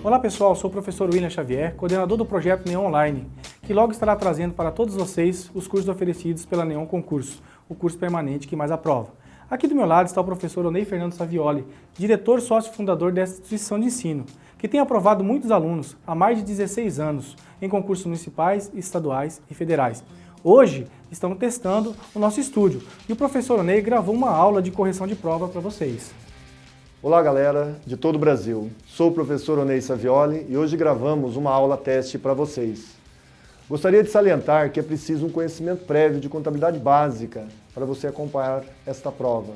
Olá pessoal, sou o professor William Xavier, coordenador do projeto Neon Online, que logo estará trazendo para todos vocês os cursos oferecidos pela Neon Concursos, o curso permanente que mais aprova. Aqui do meu lado está o professor Onei Fernando Savioli, diretor sócio fundador dessa instituição de ensino, que tem aprovado muitos alunos há mais de 16 anos em concursos municipais, estaduais e federais. Hoje estamos testando o nosso estúdio e o professor Onei gravou uma aula de correção de prova para vocês. Olá galera de todo o Brasil, sou o professor Onei Savioli e hoje gravamos uma aula teste para vocês. Gostaria de salientar que é preciso um conhecimento prévio de contabilidade básica para você acompanhar esta prova.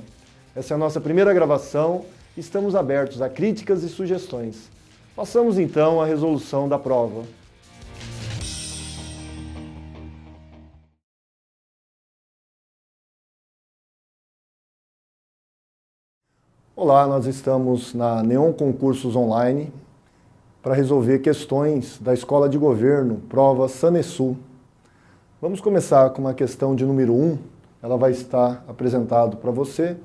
Essa é a nossa primeira gravação e estamos abertos a críticas e sugestões. Passamos então à resolução da prova. Olá, nós estamos na Neon Concursos Online para resolver questões da Escola de Governo, prova Sanesul. Vamos começar com uma questão de número 1, ela vai estar apresentada para você.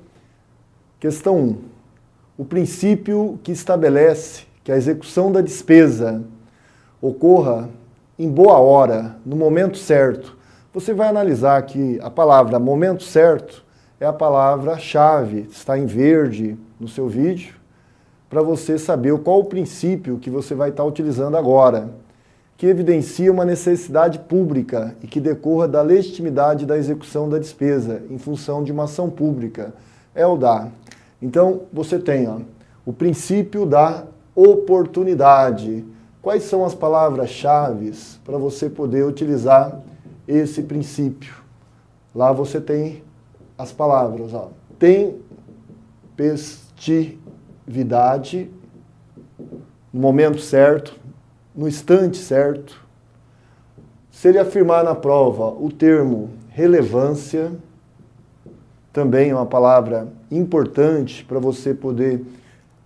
Questão 1. O princípio que estabelece que a execução da despesa ocorra em boa hora, no momento certo. Você vai analisar que a palavra momento certo é a palavra-chave, está em verde no seu vídeo, para você saber qual o princípio que você vai estar utilizando agora, que evidencia uma necessidade pública e que decorra da legitimidade da execução da despesa em função de uma ação pública. É o da. Então, você tem o princípio da oportunidade. Quais são as palavras-chave para você poder utilizar esse princípio? Lá você tem as palavras, tempestividade, no momento certo, no instante certo. Se ele afirmar na prova o termo relevância, também é uma palavra importante para você poder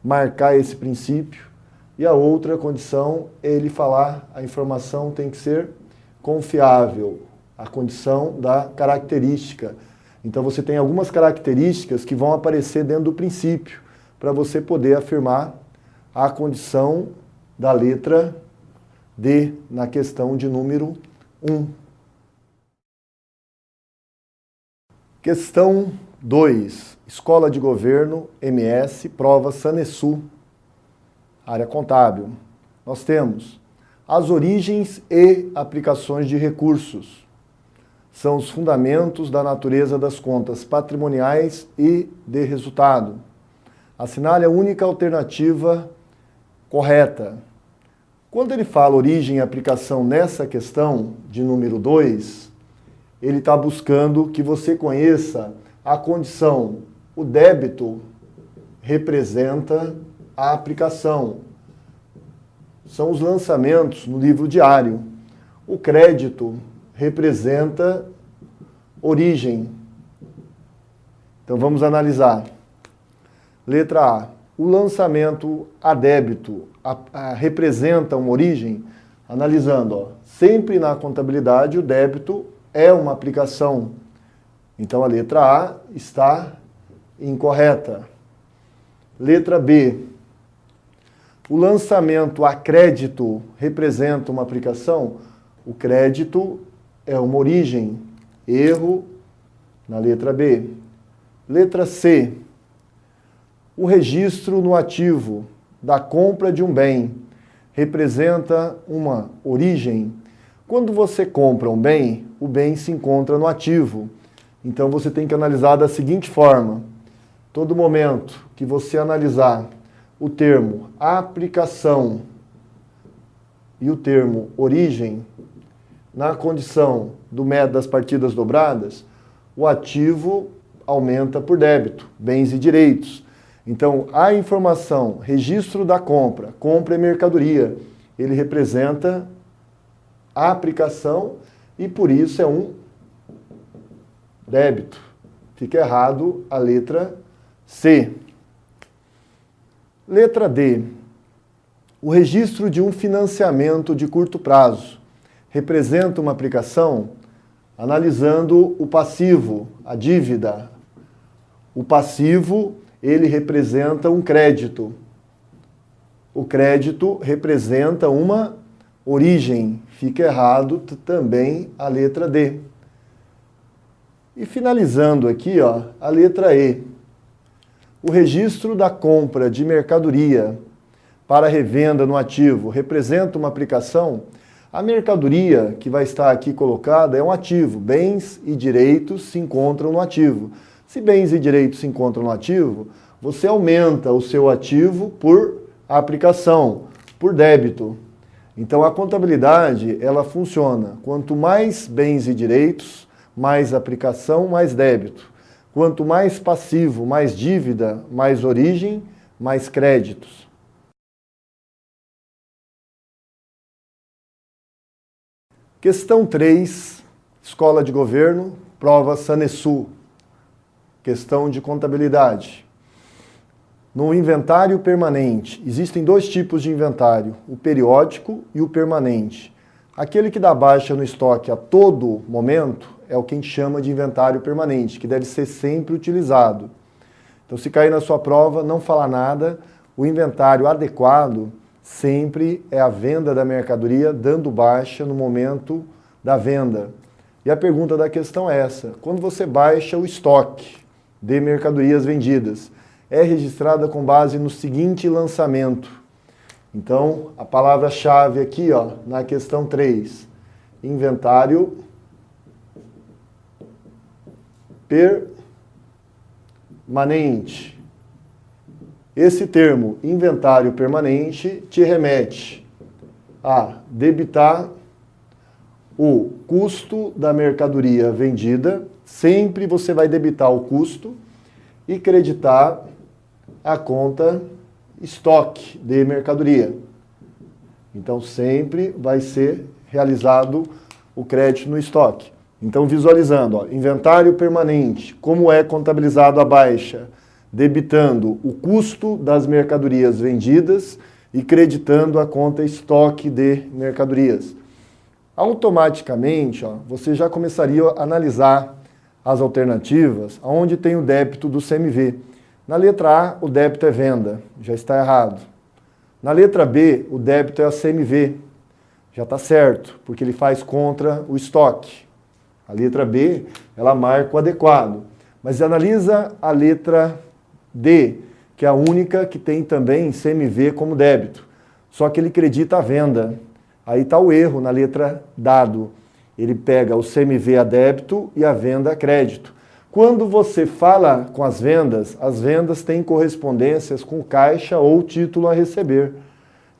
marcar esse princípio. E a outra condição é ele falar a informação tem que ser confiável, a condição da característica. Então você tem algumas características que vão aparecer dentro do princípio para você poder afirmar a condição da letra D na questão de número 1. Questão 2. Escola de Governo, MS, prova Sanesul, área contábil. Nós temos as origens e aplicações de recursos. São os fundamentos da natureza das contas patrimoniais e de resultado. Assinale a única alternativa correta. Quando ele fala origem e aplicação nessa questão de número 2, ele está buscando que você conheça a condição. O débito representa a aplicação. São os lançamentos no livro diário. O crédito representa origem. Então vamos analisar. Letra A. O lançamento a débito representa uma origem? Analisando, sempre na contabilidade o débito é uma aplicação. Então a letra A está incorreta. Letra B. O lançamento a crédito representa uma aplicação? O crédito é uma origem. Erro na letra B. Letra C. O registro no ativo da compra de um bem representa uma origem. Quando você compra um bem, o bem se encontra no ativo. Então você tem que analisar da seguinte forma. Todo momento que você analisar o termo aplicação e o termo origem, na condição do método das partidas dobradas, o ativo aumenta por débito, bens e direitos. Então, a informação, registro da compra, compra é mercadoria, ele representa a aplicação e por isso é um débito. Fica errado a letra C. Letra D. O registro de um financiamento de curto prazo representa uma aplicação? Analisando o passivo, a dívida. O passivo, ele representa um crédito. o crédito representa uma origem. Fica errado também a letra D. E finalizando aqui, ó, a letra E. O registro da compra de mercadoria para revenda no ativo representa uma aplicação? A mercadoria que vai estar aqui colocada é um ativo. Bens e direitos se encontram no ativo. Se bens e direitos se encontram no ativo, você aumenta o seu ativo por aplicação, por débito. Então a contabilidade, ela funciona. Quanto mais bens e direitos, mais aplicação, mais débito. Quanto mais passivo, mais dívida, mais origem, mais créditos. Questão 3, Escola de Governo, prova Sanesu. Questão de contabilidade. No inventário permanente, existem dois tipos de inventário, o periódico e o permanente. Aquele que dá baixa no estoque a todo momento é o que a gente chama de inventário permanente, que deve ser sempre utilizado. Então, se cair na sua prova, não fala nada, o inventário adequado sempre é a venda da mercadoria dando baixa no momento da venda. E a pergunta da questão é essa: quando você baixa o estoque de mercadorias vendidas, é registrada com base no seguinte lançamento. Então, a palavra-chave aqui, ó, na questão 3, inventário permanente. Esse termo, inventário permanente, te remete a debitar o custo da mercadoria vendida. Sempre você vai debitar o custo e creditar a conta estoque de mercadoria. Então, sempre vai ser realizado o crédito no estoque. Então, visualizando, ó, inventário permanente, como é contabilizado a baixa? Debitando o custo das mercadorias vendidas e creditando a conta estoque de mercadorias. Automaticamente, ó, você já começaria a analisar as alternativas onde tem o débito do CMV. Na letra A, o débito é venda, já está errado. Na letra B, o débito é a CMV, já está certo, porque ele faz contra o estoque. A letra B, ela marca o adequado. Mas analisa a letra D, que é a única que tem também CMV como débito. Só que ele acredita a venda. Aí está o erro na letra dado. Ele pega o CMV a débito e a venda a crédito. Quando você fala com as vendas têm correspondências com caixa ou título a receber.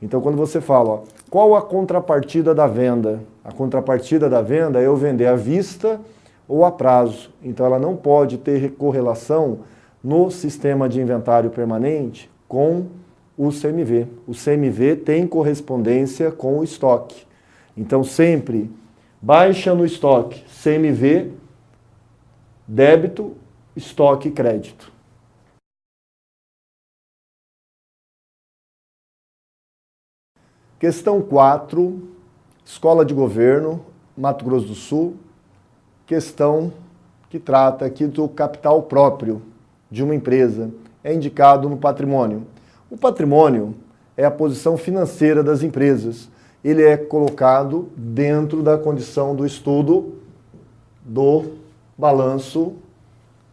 Então, quando você fala, ó, qual a contrapartida da venda? A contrapartida da venda é eu vender à vista ou a prazo. Então, ela não pode ter correlação no sistema de inventário permanente com o CMV. O CMV tem correspondência com o estoque. Então, sempre baixa no estoque, CMV, débito, estoque e crédito. Questão 4, Escola de Governo, Mato Grosso do Sul. Questão que trata aqui do capital próprio de uma empresa. É indicado no patrimônio. O patrimônio é a posição financeira das empresas. Ele é colocado dentro da condição do estudo do balanço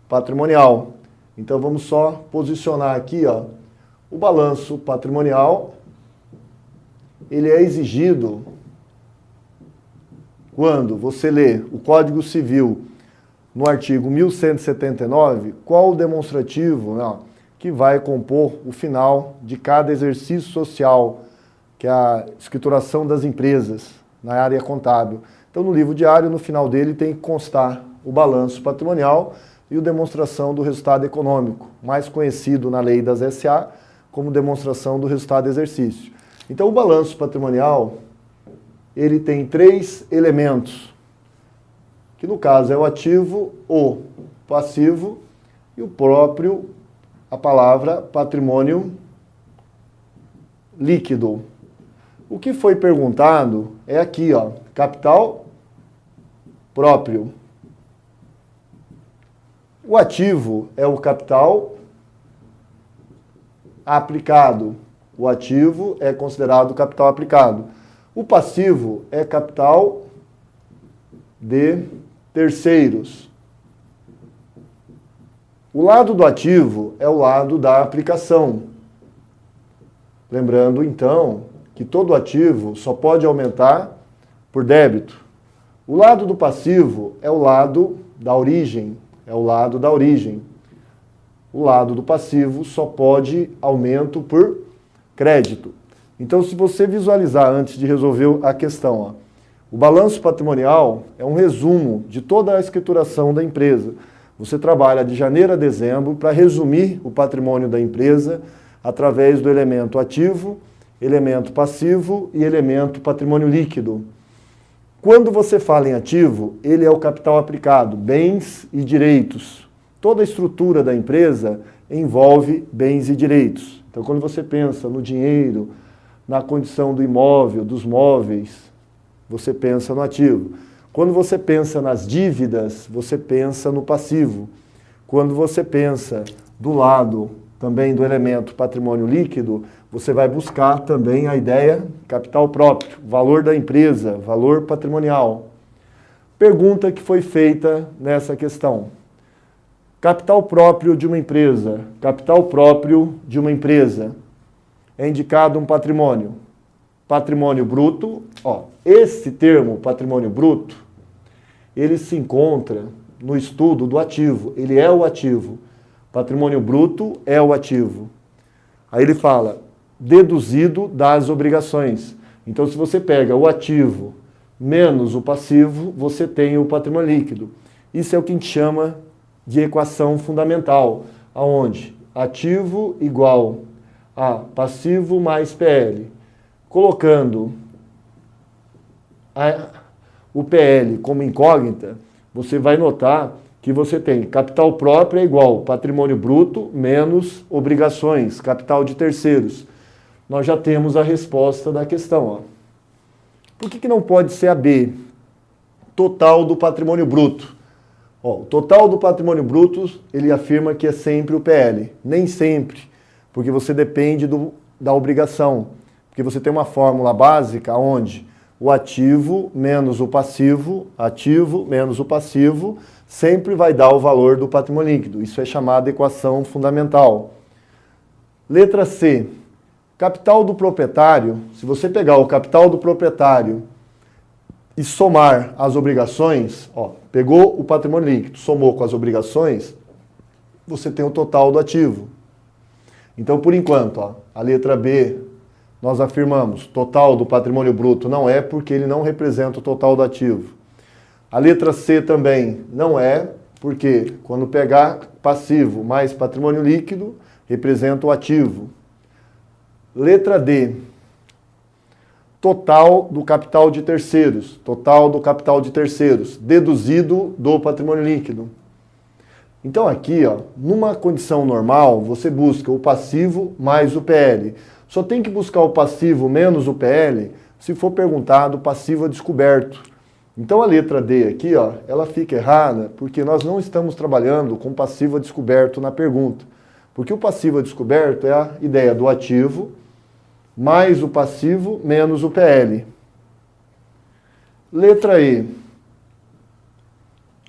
patrimonial. Então vamos só posicionar aqui, ó, o balanço patrimonial. Ele é exigido quando você lê o Código Civil no artigo 1179, qual o demonstrativo, né, que vai compor o final de cada exercício social, que é a escrituração das empresas na área contábil. Então, no livro diário, no final dele, tem que constar o balanço patrimonial e a demonstração do resultado econômico, mais conhecido na lei das SA como demonstração do resultado exercício. Então, o balanço patrimonial, ele tem 3 elementos, que no caso é o ativo, o passivo e o próprio, a palavra patrimônio líquido. O que foi perguntado é aqui, ó, capital próprio. O ativo é o capital aplicado. O ativo é considerado capital aplicado. O passivo é capital de terceiros. O lado do ativo é o lado da aplicação. Lembrando, então, que todo ativo só pode aumentar por débito. O lado do passivo é o lado da origem. O lado do passivo só pode aumento por crédito. Então, se você visualizar antes de resolver a questão, ó, o balanço patrimonial é um resumo de toda a escrituração da empresa. Você trabalha de janeiro a dezembro para resumir o patrimônio da empresa através do elemento ativo, elemento passivo e elemento patrimônio líquido. Quando você fala em ativo, ele é o capital aplicado, bens e direitos. Toda a estrutura da empresa envolve bens e direitos. Então, quando você pensa no dinheiro, na condição do imóvel, dos móveis, você pensa no ativo. Quando você pensa nas dívidas, você pensa no passivo. Quando você pensa do lado também do elemento patrimônio líquido, você vai buscar também a ideia capital próprio, valor da empresa, valor patrimonial. Pergunta que foi feita nessa questão. Capital próprio de uma empresa. Capital próprio de uma empresa. É indicado um patrimônio. Patrimônio bruto. Ó, esse termo, patrimônio bruto, ele se encontra no estudo do ativo. Ele é o ativo. Patrimônio bruto é o ativo. Aí ele fala, deduzido das obrigações. Então, se você pega o ativo menos o passivo, você tem o patrimônio líquido. Isso é o que a gente chama de equação fundamental, aonde ativo igual a passivo mais PL. Colocando o PL como incógnita, você vai notar que você tem capital próprio é igual patrimônio bruto menos obrigações, capital de terceiros. Nós já temos a resposta da questão. Ó. Por que não pode ser a B? Total do patrimônio bruto. Ó, o total do patrimônio bruto, ele afirma que é sempre o PL. Nem sempre, porque você depende da obrigação. Porque você tem uma fórmula básica onde o ativo menos o passivo sempre vai dar o valor do patrimônio líquido. Isso é chamado equação fundamental. Letra C. Capital do proprietário. Se você pegar o capital do proprietário e somar as obrigações, ó, pegou o patrimônio líquido, somou com as obrigações, você tem o total do ativo. Então, por enquanto, ó, a letra B, nós afirmamos, total do patrimônio bruto não é, porque ele não representa o total do ativo. A letra C também não é, porque quando pegar passivo mais patrimônio líquido, representa o ativo. Letra D, total do capital de terceiros. Total do capital de terceiros, deduzido do patrimônio líquido. Então aqui, ó, numa condição normal, você busca o passivo mais o PL. Só tem que buscar o passivo menos o PL se for perguntado passivo a descoberto. Então a letra D aqui, ó, ela fica errada porque nós não estamos trabalhando com passivo a descoberto na pergunta. Porque o passivo a descoberto é a ideia do ativo mais o passivo menos o PL. Letra E.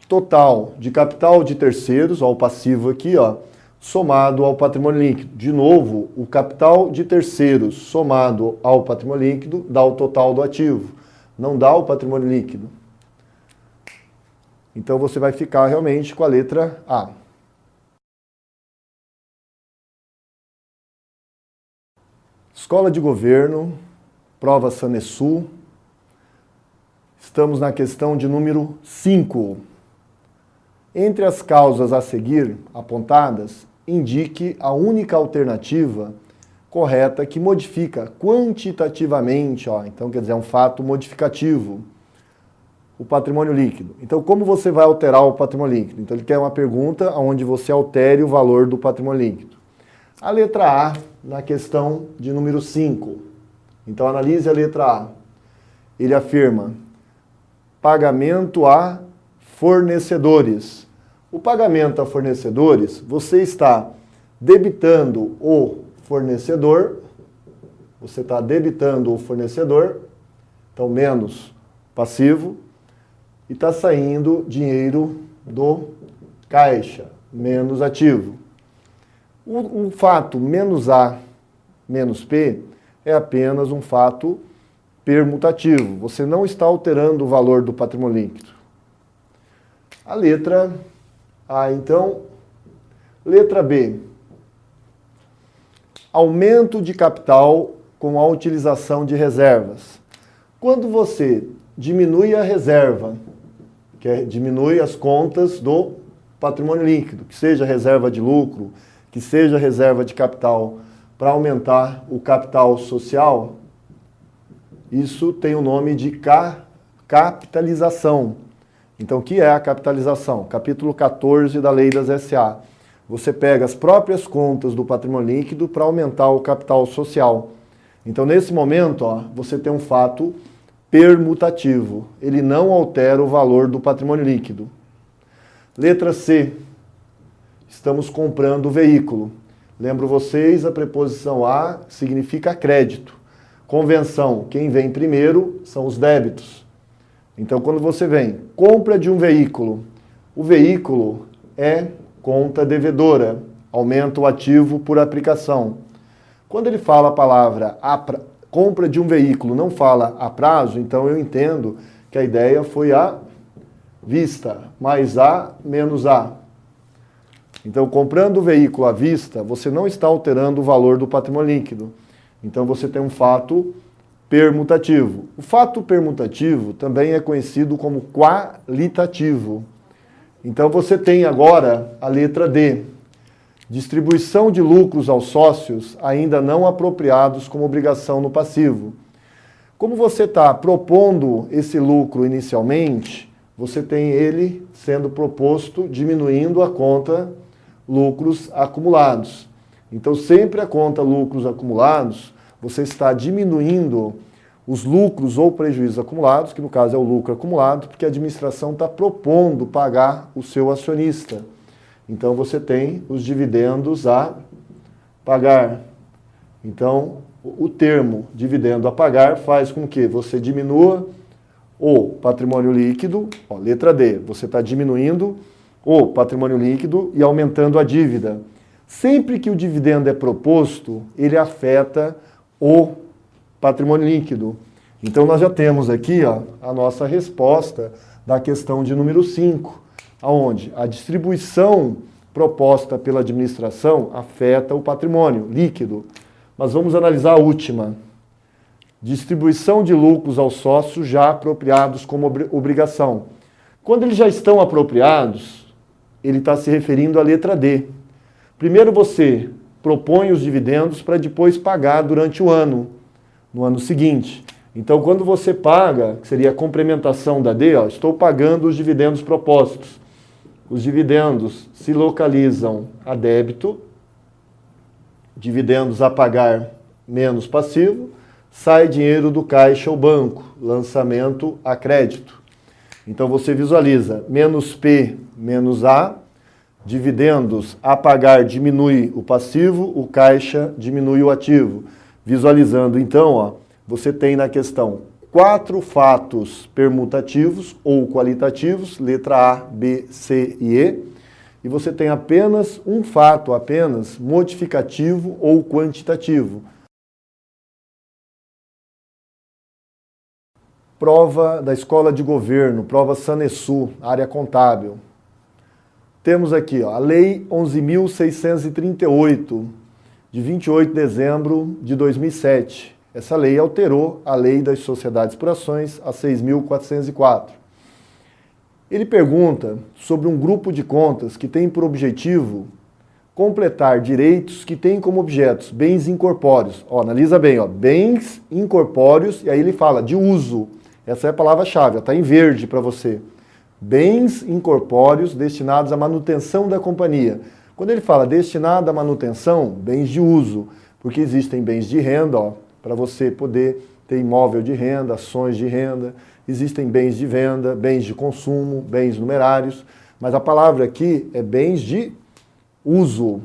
Total de capital de terceiros, ó, o passivo aqui, ó, somado ao patrimônio líquido. De novo, o capital de terceiros somado ao patrimônio líquido dá o total do ativo, não dá o patrimônio líquido. Então você vai ficar realmente com a letra A. Escola de Governo, prova Sanesul. Estamos na questão de número 5. Entre as causas a seguir apontadas, indique a única alternativa correta que modifica quantitativamente, ó, então quer dizer, é um fato modificativo, o patrimônio líquido. Então, como você vai alterar o patrimônio líquido? Então, ele quer uma pergunta onde você altere o valor do patrimônio líquido. A letra A, na questão de número 5. Então, analise a letra A. Ele afirma pagamento a fornecedores. O pagamento a fornecedores, você está debitando o fornecedor você está debitando o fornecedor, então menos passivo, e está saindo dinheiro do caixa, menos ativo. O fato menos A menos P é apenas um fato permutativo. Você não está alterando o valor do patrimônio líquido. A letra A, então. Letra B. Aumento de capital com a utilização de reservas. Quando você diminui a reserva, diminui as contas do patrimônio líquido, que seja reserva de lucro, que seja reserva de capital, para aumentar o capital social, isso tem o nome de capitalização. Então, o que é a capitalização? Capítulo 14 da Lei das SA. Você pega as próprias contas do patrimônio líquido para aumentar o capital social. Então, nesse momento, você tem um fato permutativo. Ele não altera o valor do patrimônio líquido. Letra C. Estamos comprando o veículo. Lembro vocês, a preposição a significa crédito. Convenção, quem vem primeiro são os débitos. Então, quando você vem, compra de um veículo, o veículo é conta devedora, aumenta o ativo por aplicação. Quando ele fala a palavra compra de um veículo, não fala a prazo, então eu entendo que a ideia foi à vista, mais A menos A. Então, comprando o veículo à vista, você não está alterando o valor do patrimônio líquido. Então, você tem um fato permutativo. O fato permutativo também é conhecido como qualitativo. Então, você tem agora a letra D. Distribuição de lucros aos sócios ainda não apropriados como obrigação no passivo. Como você está propondo esse lucro inicialmente, você tem ele sendo proposto diminuindo a conta lucros acumulados. Então, sempre a conta lucros acumulados, você está diminuindo os lucros ou prejuízos acumulados, que no caso é o lucro acumulado, porque a administração está propondo pagar o seu acionista. Então, você tem os dividendos a pagar. Então, o termo dividendo a pagar faz com que você diminua o patrimônio líquido, letra D, você está diminuindo o patrimônio líquido e aumentando a dívida. Sempre que o dividendo é proposto, ele afeta o patrimônio líquido. Então, nós já temos aqui a nossa resposta da questão de número 5, onde a distribuição proposta pela administração afeta o patrimônio líquido. Mas vamos analisar a última. Distribuição de lucros aos sócios já apropriados como obrigação. Quando eles já estão apropriados, ele está se referindo à letra D. Primeiro você propõe os dividendos para depois pagar durante o ano, no ano seguinte. Então, quando você paga, que seria a complementação da D, estou pagando os dividendos propostos. Os dividendos se localizam a débito, dividendos a pagar menos passivo, sai dinheiro do caixa ao banco, lançamento a crédito. Então você visualiza menos P menos A, dividendos a pagar diminui o passivo, o caixa diminui o ativo. Visualizando então, você tem na questão 4 fatos permutativos ou qualitativos, letra A, B, C e E, e você tem apenas um fato, apenas modificativo ou quantitativo. Prova da Escola de Governo, prova Sanesu, área contábil. Temos aqui a Lei 11.638, de 28 de dezembro de 2007. Essa lei alterou a Lei das Sociedades por Ações, a 6.404. Ele pergunta sobre um grupo de contas que tem por objetivo completar direitos que têm como objetos bens incorpóreos. Analisa bem, bens incorpóreos, e aí ele fala de uso. Essa é a palavra-chave, está em verde para você. Bens incorpóreos destinados à manutenção da companhia. Quando ele fala destinado à manutenção, bens de uso, porque existem bens de renda, para você poder ter imóvel de renda, ações de renda, existem bens de venda, bens de consumo, bens numerários, mas a palavra aqui é bens de uso,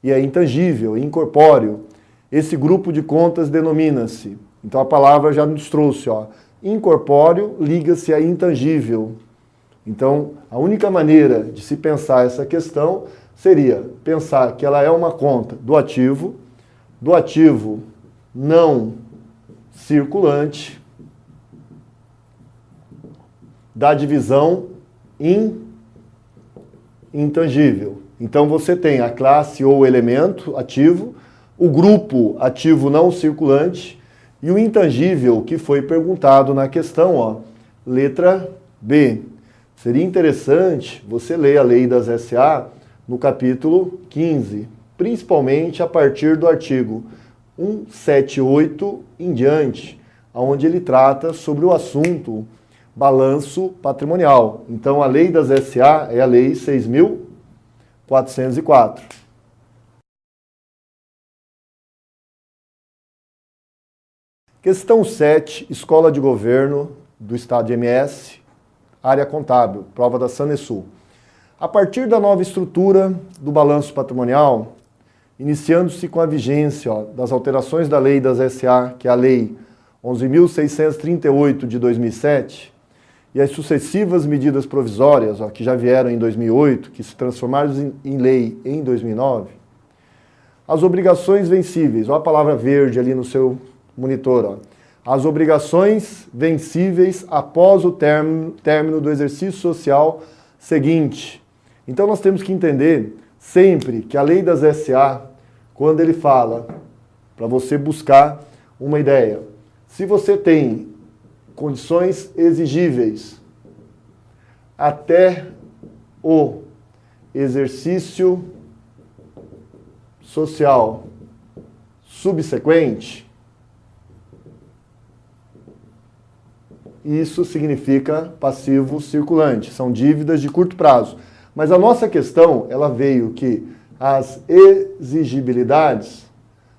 e é intangível, incorpóreo. Esse grupo de contas denomina-se, então a palavra já nos trouxe, ó, incorpóreo liga-se a intangível. Então, a única maneira de se pensar essa questão seria pensar que ela é uma conta do ativo não circulante, da divisão intangível. Então você tem a classe ou elemento ativo, o grupo ativo não circulante e o intangível que foi perguntado na questão, ó, letra B. Seria interessante você ler a Lei das SA no capítulo 15, principalmente a partir do artigo 178 em diante, onde ele trata sobre o assunto balanço patrimonial. Então, a Lei das SA é a Lei 6.404. Questão 7, Escola de Governo do Estado de MS, área contábil, prova da Sanesul. A partir da nova estrutura do balanço patrimonial, iniciando-se com a vigência das alterações da Lei das SA, que é a Lei 11.638 de 2007, e as sucessivas medidas provisórias, que já vieram em 2008, que se transformaram em lei em 2009, as obrigações vencíveis, olha a palavra verde ali no seu monitor, as obrigações vencíveis após o término do exercício social seguinte. Então nós temos que entender sempre que a Lei das SA, quando ele fala para você buscar uma ideia, se você tem condições exigíveis até o exercício social subsequente, isso significa passivo circulante, são dívidas de curto prazo. Mas a nossa questão, ela veio que as exigibilidades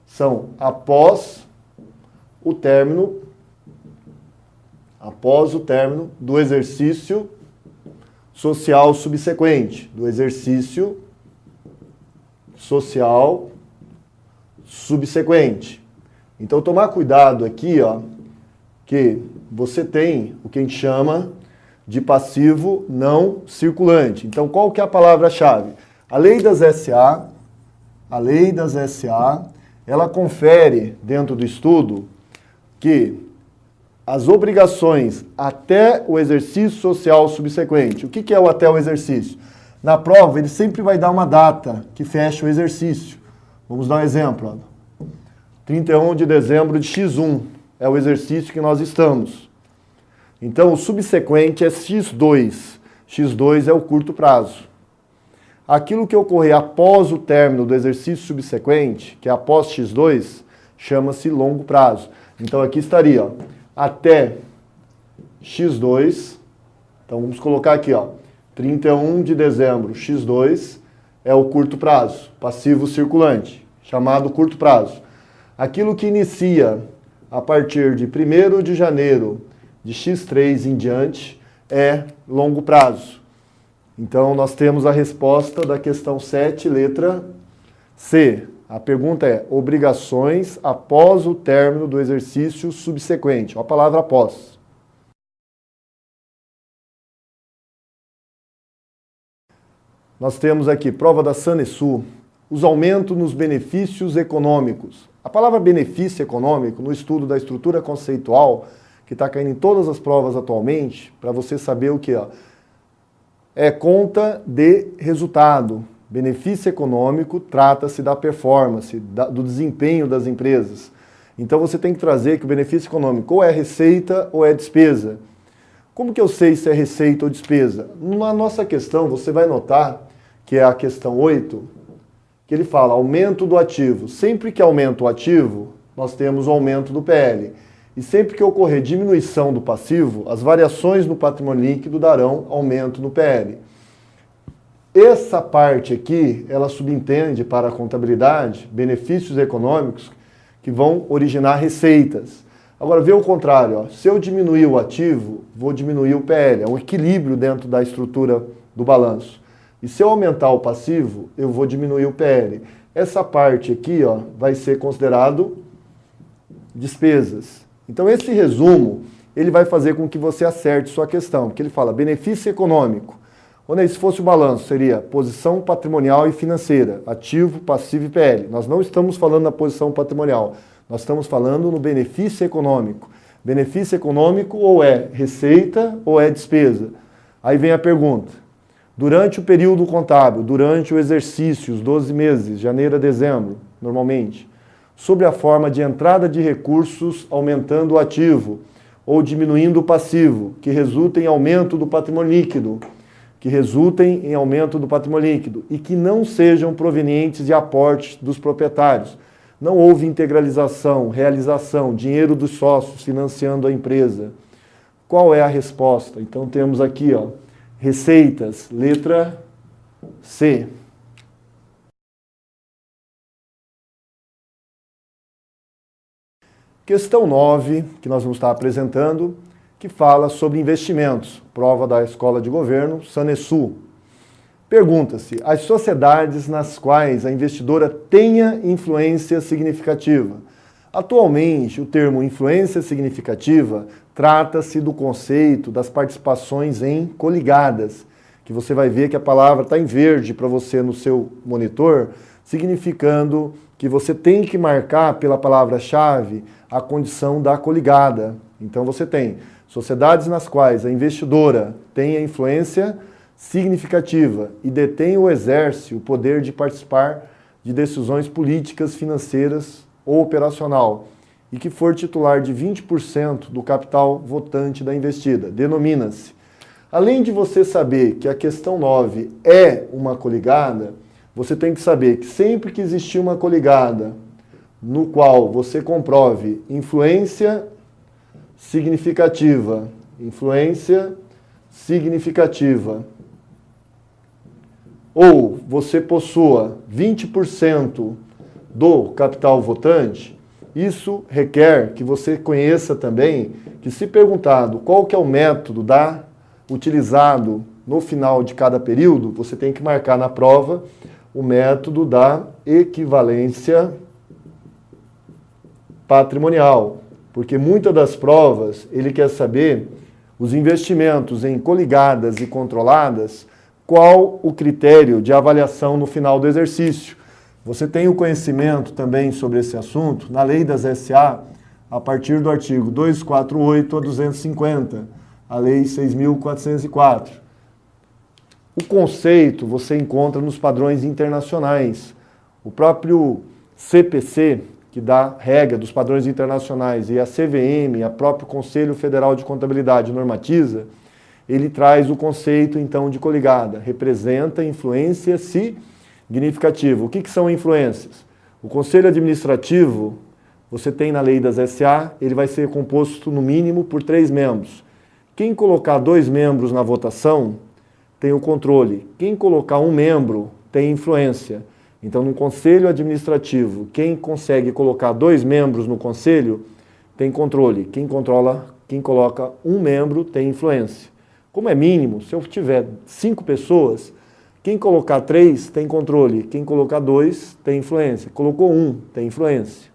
são após o término do exercício social subsequente, do exercício social subsequente. Então, tomar cuidado aqui, que você tem o que a gente chama de passivo não circulante. Então, qual que é a palavra-chave? A Lei das SA, ela confere dentro do estudo que as obrigações até o exercício social subsequente. O que é o até o exercício? Na prova, ele sempre vai dar uma data que fecha o exercício. Vamos dar um exemplo. 31 de dezembro de X1 é o exercício que nós estamos. Então, o subsequente é X2. X2 é o curto prazo. Aquilo que ocorrer após o término do exercício subsequente, que é após X2, chama-se longo prazo. Então, aqui estaria, até X2, então vamos colocar aqui, 31 de dezembro, X2, é o curto prazo, passivo circulante, chamado curto prazo. Aquilo que inicia a partir de 1º de janeiro de X3 em diante é longo prazo. Então, nós temos a resposta da questão 7, letra C. A pergunta é, obrigações após o término do exercício subsequente. A palavra após. Nós temos aqui, prova da Sanesul, os aumentos nos benefícios econômicos. A palavra benefício econômico, no estudo da estrutura conceitual, que está caindo em todas as provas atualmente, para você saber o que é conta de resultado. Benefício econômico trata-se da performance, do desempenho das empresas. Então você tem que trazer que o benefício econômico ou é receita ou é despesa. Como que eu sei se é receita ou despesa? Na nossa questão, você vai notar que é a questão 8, que ele fala aumento do ativo. Sempre que aumenta o ativo, nós temos o aumento do PL. E sempre que ocorrer diminuição do passivo, as variações no patrimônio líquido darão aumento no PL. Essa parte aqui, ela subentende para a contabilidade benefícios econômicos que vão originar receitas. Agora, vê o contrário. Se eu diminuir o ativo, vou diminuir o PL. É um equilíbrio dentro da estrutura do balanço. E se eu aumentar o passivo, eu vou diminuir o PL. essa parte aqui, ó, vai ser considerado despesas. Então esse resumo, ele vai fazer com que você acerte sua questão, porque ele fala benefício econômico. Onde se fosse o balanço, seria posição patrimonial e financeira, ativo, passivo e PL. Nós não estamos falando na posição patrimonial, nós estamos falando no benefício econômico. Benefício econômico ou é receita ou é despesa. Aí vem a pergunta, durante o período contábil, durante o exercício, os 12 meses, janeiro a dezembro, normalmente, sobre a forma de entrada de recursos aumentando o ativo ou diminuindo o passivo, que resulta em aumento do patrimônio líquido, e que não sejam provenientes de aportes dos proprietários. Não houve integralização, realização, dinheiro dos sócios financiando a empresa. Qual é a resposta? Então temos aqui, ó, receitas, letra C. Questão 9, que nós vamos estar apresentando, que fala sobre investimentos, prova da Escola de Governo, Sanesu. Pergunta-se, as sociedades nas quais a investidora tenha influência significativa. Atualmente, o termo influência significativa trata-se do conceito das participações em coligadas, que você vai ver que a palavra está em verde para você no seu monitor, significando que você tem que marcar pela palavra-chave a condição da coligada. Então você tem sociedades nas quais a investidora tem a influência significativa e detém ou exerce o poder de participar de decisões políticas, financeiras ou operacional e que for titular de 20% do capital votante da investida. Denomina-se. Além de você saber que a questão 9 é uma coligada, você tem que saber que sempre que existir uma coligada no qual você comprove influência significativa, ou você possua 20% do capital votante, isso requer que você conheça também que, se perguntado qual que é o método utilizado no final de cada período, você tem que marcar na prova o método da equivalência patrimonial, porque muitas das provas ele quer saber os investimentos em coligadas e controladas, qual o critério de avaliação no final do exercício. Você tem o conhecimento também sobre esse assunto na Lei das SA, a partir do artigo 248 a 250, a Lei 6.404. O conceito você encontra nos padrões internacionais. O próprio CPC, que dá regra dos padrões internacionais, e a CVM, a próprio Conselho Federal de Contabilidade, normatiza, ele traz o conceito, então, de coligada. Representa influência significativa. O que são influências? O Conselho Administrativo, você tem na Lei das SA, ele vai ser composto, no mínimo, por 3 membros. Quem colocar 2 membros na votação, tem o controle. Quem colocar 1 membro, tem influência. Então, no Conselho Administrativo, quem consegue colocar 2 membros no Conselho, tem controle. Quem coloca 1 membro, tem influência. Como é mínimo, se eu tiver 5 pessoas, quem colocar 3 tem controle. Quem colocar 2 tem influência. Colocou 1, tem influência.